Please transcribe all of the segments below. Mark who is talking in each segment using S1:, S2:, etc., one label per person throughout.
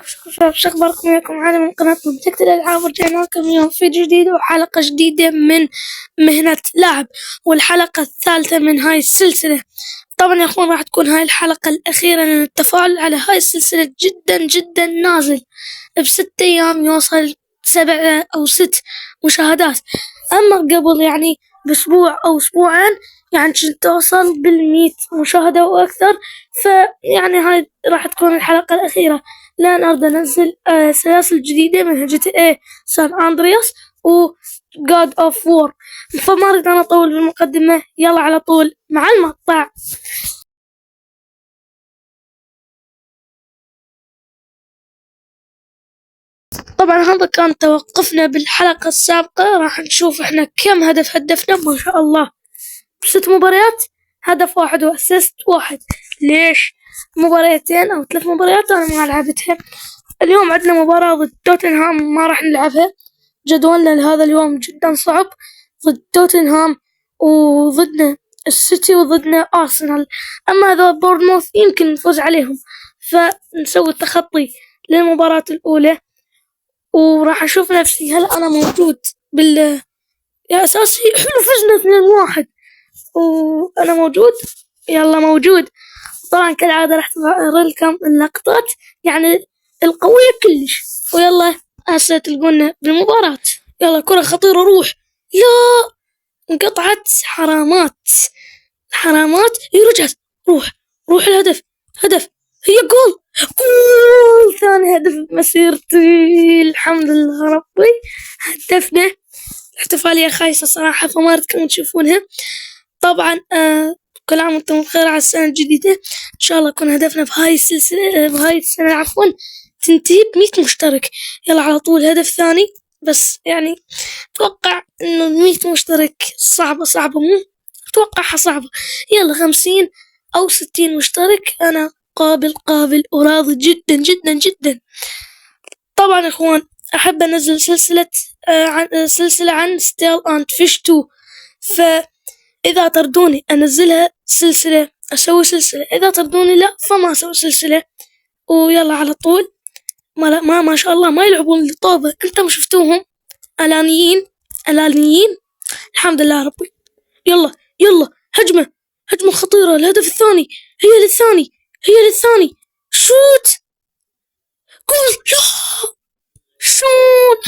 S1: عليكم شو اخباركم؟ وياكم معنا من قناة منطقة الالعاب. رجعنا لكم اليوم فيديو جديد وحلقة جديدة من مهنة لاعب، والحلقة الثالثة من هاي السلسلة. طبعا يا اخوان راح تكون هاي الحلقة الأخيرة، لأن التفاعل على هاي السلسلة جدا جدا نازل. ب6 أيام يوصل 7 أو 6 مشاهدات، أما قبل يعني بأسبوع أو أسبوعين يعني كنت توصل بال100 مشاهدة وأكثر. فيعني هاي راح تكون الحلقة الأخيرة، لأن أريد أنزل سلاسل جديدة من GTA سان أندرياس و God of War. فما أريد أنا أطول بالمقدمة، يلا على طول مع المقطع. طبعا هذا كان توقفنا بالحلقة السابقة. راح نشوف احنا كم هدف هدفنا. ما شاء الله ب6 مباريات هدف واحد واسيست واحد. ليش 2 أو 3 مباريات أنا ما لعبتها؟ اليوم عندنا مباراة ضد توتنهام ما راح نلعبها. جدولنا لهذا اليوم جدا صعب، ضد توتنهام وضدنا السيتي وضدنا أرسنال. أما هذا بورنموث يمكن نفوز عليهم، فنسوي التخطي للمباراة الأولى. وراح أشوف نفسي هل أنا موجود يا أساسي. حلو فزنا 2-1 وأنا موجود. يلا موجود. طبعا كالعادة راح أظهر لكم اللقطات يعني القوية كلش. ويلا هسه تلقونا بالمباراة. يلا كرة خطيرة، روح. لا انقطعت. حرامات يرجع. روح الهدف. هي جول. ثاني هدف بمسيرتي. الحمد لله ربي هدفنا. احتفالية خايسة صراحة، فما ردكم تشوفونها. طبعا كل عام وانتم بخير على السنة الجديدة. ان شاء الله يكون هدفنا بهاي السنة عفوا تنتهي ب100 مشترك. يلا على طول هدف ثاني. بس يعني اتوقع انه 100 مشترك صعبة مو اتوقعها صعبة. يلا 50 او 60 مشترك انا قابل وراضي جدا جدا جدا. طبعا اخوان احب انزل سلسلة عن ستيل اند فيش 2. فاذا تردوني انزلها سلسلة اسوي سلسلة، اذا تردوني لا فما اسوي سلسلة. ويلا على طول. ما شاء الله ما يلعبون الطوبة. انتم شفتوهم الانيين. الحمد لله ربي. يلا هجمة خطيرة. الهدف الثاني. هي للثاني. شوت جول. لا شوت.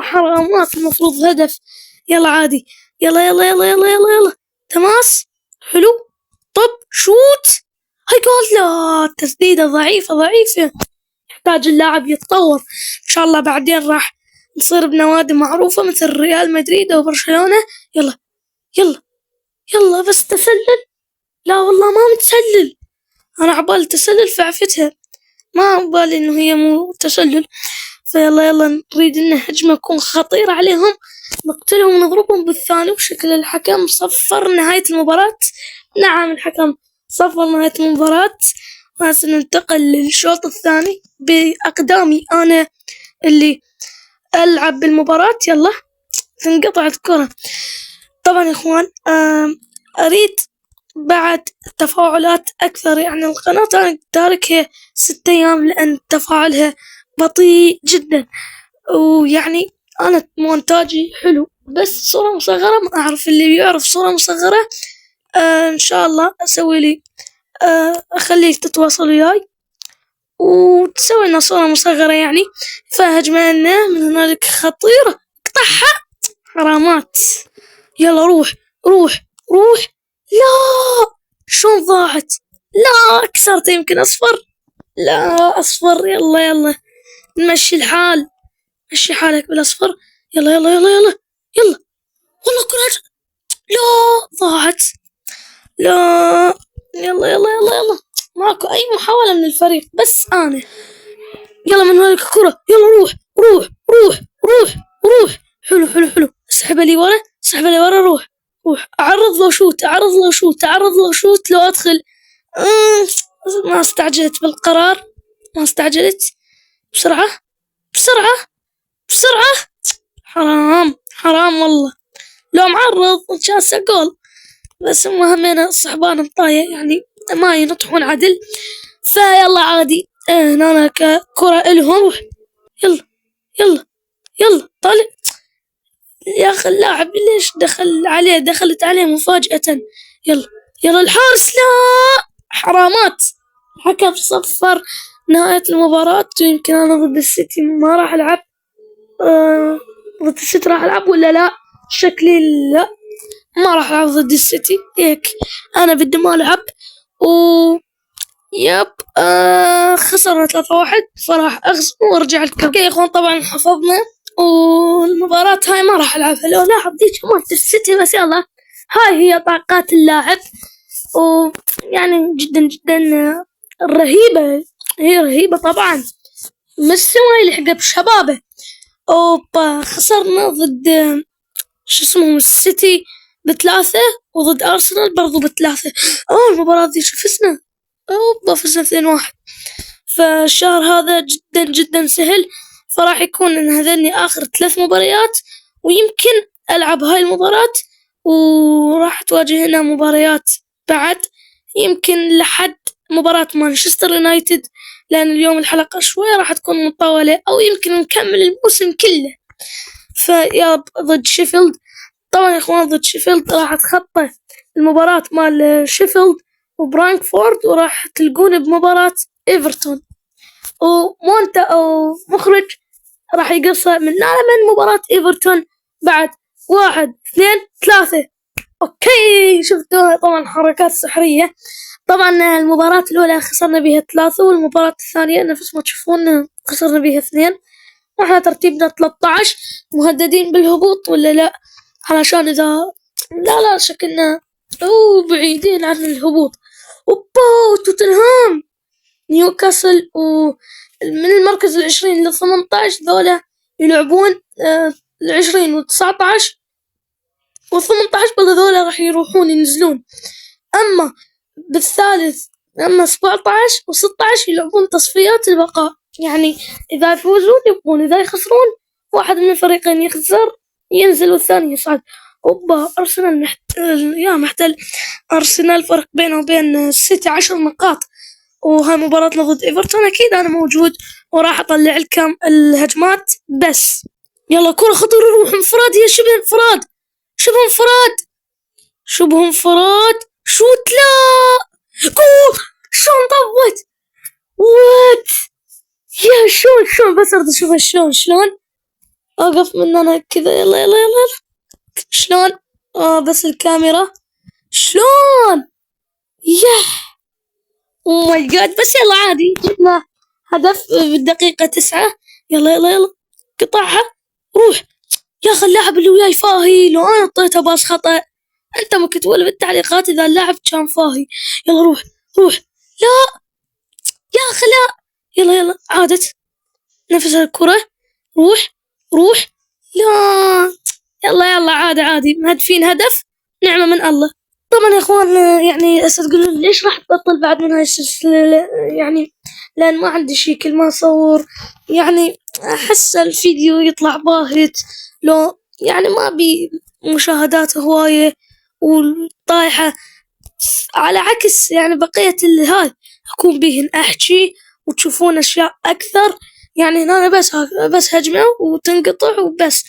S1: حرامات المفروض هدف. يلا عادي. يلا تماس حلو. طب شوت. هاي جول. لا تسديدة ضعيفة. يحتاج اللاعب يتطور. ان شاء الله بعدين راح نصير بنوادي معروفة مثل ريال مدريد او برشلونة. يلا بس تسلل. لا والله ما متسلل. انا عبالي تسلل فعفتها، ما عبالي انه هي مو تسلل. فيلا نريد ان هجمة تكون خطيرة عليهم، نقتلهم ونضربهم بالثاني. وشكل الحكم صفر نهاية المباراة. نعم الحكم صفر نهاية المباراة. وهسه ننتقل للشوط الثاني بأقدامي أنا اللي ألعب بالمباراة. يلا تنقطع الكرة. طبعا يا إخوان أريد بعد تفاعلات أكثر. يعني القناة أنا تاركها 6 أيام لأن تفاعلها بطيء جدا. ويعني أنا مونتاجي حلو بس صورة مصغرة ما أعرف. اللي بيعرف صورة مصغرة إن شاء الله أسوي لي أخليك تتواصل وياي وتسوي لنا صورة مصغرة يعني. فهجمة من هنالك خطيرة. اقطعها. حرامات. يلا روح. لا شلون ضاعت. لا كسرت يمكن أصفر. لا أصفر. يلا نمشي الحال. مشي حالك بالأصفر. يلا والله كرة. لا ضاعت. لا يلا ماكو أي محاولة من الفريق بس أنا. يلا من هنالك كرة. يلا روح. حلو. اسحبها لي ورا. روح. أعرض له شوت لو أدخل. ما استعجلت بالقرار. بسرعة. حرام والله. لو معرض كان جول. بس هم همين صحبان مطايا يعني ما ينطحون عدل. فيلا عادي هنا كرة إلهم. روح يلا يلا يلا طالع يا أخي اللاعب ليش دخلت عليه مفاجأة. يلا يلا الحارس، لا حرامات. الحكم صفر نهاية المباراة. يمكن أنا ضد السيتي ما راح ألعب. ضد السيتي راح ألعب ولا لا؟ شكلي لا، ما راح ألعب ضد السيتي. هيك أنا بدي ما ألعب. و يب خسرنا 3-1 فراح أغزو وأرجع الكم. يا إخوان طبعا حفظنا، والمباراة هاي ما راح ألعبها. لو لاعب ديك مالت السيتي بس يلا هاي هي طاقات اللاعب. ويعني جدا جدا رهيبة، هي رهيبة طبعا. ميسي ما يلحق بشبابه. أوبا خسرنا ضد شو اسمهم السيتي ب3، وضد أرسنال برضو ب3. المباراة دي شو فزنا؟ أوبا فزنا 2-1. فالشهر هذا جدا جدا سهل، فراح يكون إن هذني آخر 3 مباريات، ويمكن ألعب هاي المباراة وراح تواجهنا مباريات بعد، يمكن لحد مباراة مانشستر يونايتد، لأن اليوم الحلقة شوية راح تكون مطولة، أو يمكن نكمل الموسم كله. فيا ضد شيفيلد طبعا يا إخوان، ضد شيفيلد راح أتخطى المباراة مال شيفيلد وبرانكفورد، وراح تلقوني بمباراة إيفرتون. ومونتا أو مخرج راح يقصها من مباراة إيفرتون بعد 1 2 3. أوكي شفتوها طبعا حركات سحرية. طبعا المباراة الأولى خسرنا بها 3، والمباراة الثانية نفس ما تشوفون خسرنا بها 2. واحنا ترتيبنا 13. مهددين بالهبوط ولا لا؟ علشان إذا لا شكلنا بعيدين عن الهبوط. اوبا توتنهام نيوكاسل ومن المركز 20 ل18 ذولا يلعبون 20 و19 و18 بل ذولا راح يروحون ينزلون. أما بالثالث 17 و16 يلعبون تصفيات البقاء، يعني إذا يفوزون يبقون، إذا يخسرون واحد من الفريقين يخسر ينزل والثاني يصعد. اوبا أرسنال محتل أرسنال فرق بينه وبين السيتي 10 نقاط، وهاي مباراتنا ضد إيفرتون. أكيد أنا موجود وراح أطلع لكم الهجمات. بس يلا كرة خطيرة، روح انفراد، هي شبه انفراد شوت، لا جول. شلون طبت وات يا شلون بس اريد اشوفها شلون اوقف من انا كذا. يلا شلون بس الكاميرا شلون او ماي جاد. بس يلا عادي جبنا هدف بالدقيقة 9. يلا قطعها روح. يا اخي اللاعب اللي وياي فاهي، لو انا اعطيته باص خطأ. انت ممكن تقول بالتعليقات اذا اللاعب كان فاهي. يلا روح لا يا اخي لا. يلا عادت نفس الكرة. روح لا يلا عادي مهدفين هدف، نعمة من الله. طبعا يا اخوان يعني تقولون ليش راح تبطل بعد من هاي السلسلة؟ يعني لان ما عندي شي، كل ما اصور يعني احس الفيديو يطلع باهت، لو يعني ما بي مشاهدات هواية وطايحة، على عكس يعني بقية هاي أكون بيهن أحكي وتشوفون أشياء أكثر. يعني هنا بس هجمة وتنقطع وبس.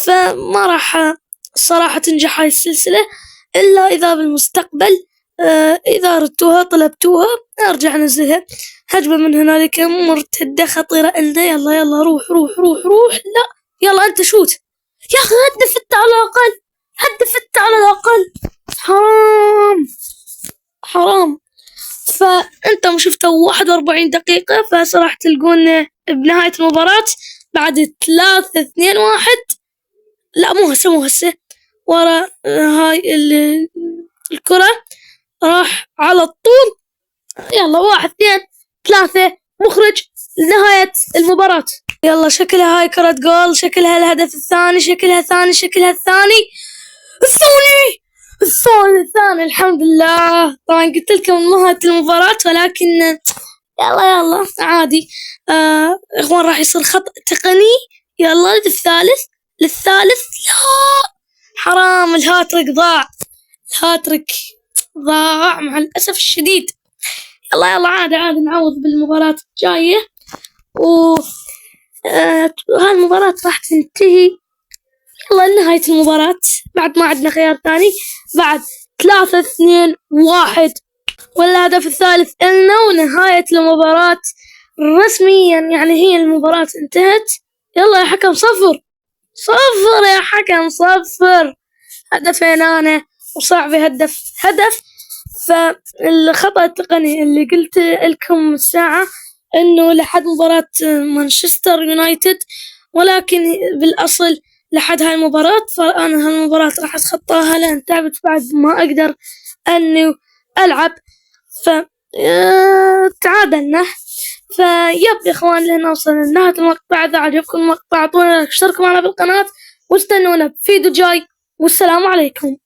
S1: فما راح الصراحة تنجح هاي السلسلة إلا إذا بالمستقبل إذا ردتوها طلبتوها أرجع أنزلها هجمة من هنالك مرتدة خطيرة إلنا. يلا روح لا يلا أنت شوت يا أخي، هدفت على الأقل حرام. فأنتم شفتوا 41 دقيقة، فهسه راح تلقون بنهاية المباراة بعد 3-2-1. لا مو هسه ورا هاي الكرة راح على الطول. يلا 1 2 3 مخرج لنهاية المباراة. يلا شكلها هاي كرة جول، شكلها الهدف الثاني، شكلها الثاني الثاني الحمد لله. طبعا قلت لكم نهاية المباراة، ولكن يلا عادي. اخوان راح يصير خطأ تقني. يلا للثالث لا حرام، الهاتريك ضاع مع الأسف الشديد. يلا يلا عادي نعوض بالمباراة الجاية. و هالمباراة راح تنتهي يلا نهاية المباراة بعد ما عندنا خيار ثاني، بعد 3-2-1 والهدف الثالث إلنا، ونهاية المباراة رسميا يعني هي المباراة انتهت. يلا يا حكم، 0-0 يا حكم، 0. هدفين أنا وصاحبي هدف. فالخطأ التقني اللي قلت لكم الساعة إنه لحد مباراة مانشستر يونايتد، ولكن بالأصل لحد هاي المباراة. فأنا هالمباراة راح أتخطاها لأن تعبت بعد ما أقدر أني ألعب. ف تعادلنا. فيب يا إخوان، لهنا وصلنا لنهاية المقطع. إذا عجبكم المقطع اعطونا اشتركوا معنا بالقناة واستنونا بفيديو جاي، والسلام عليكم.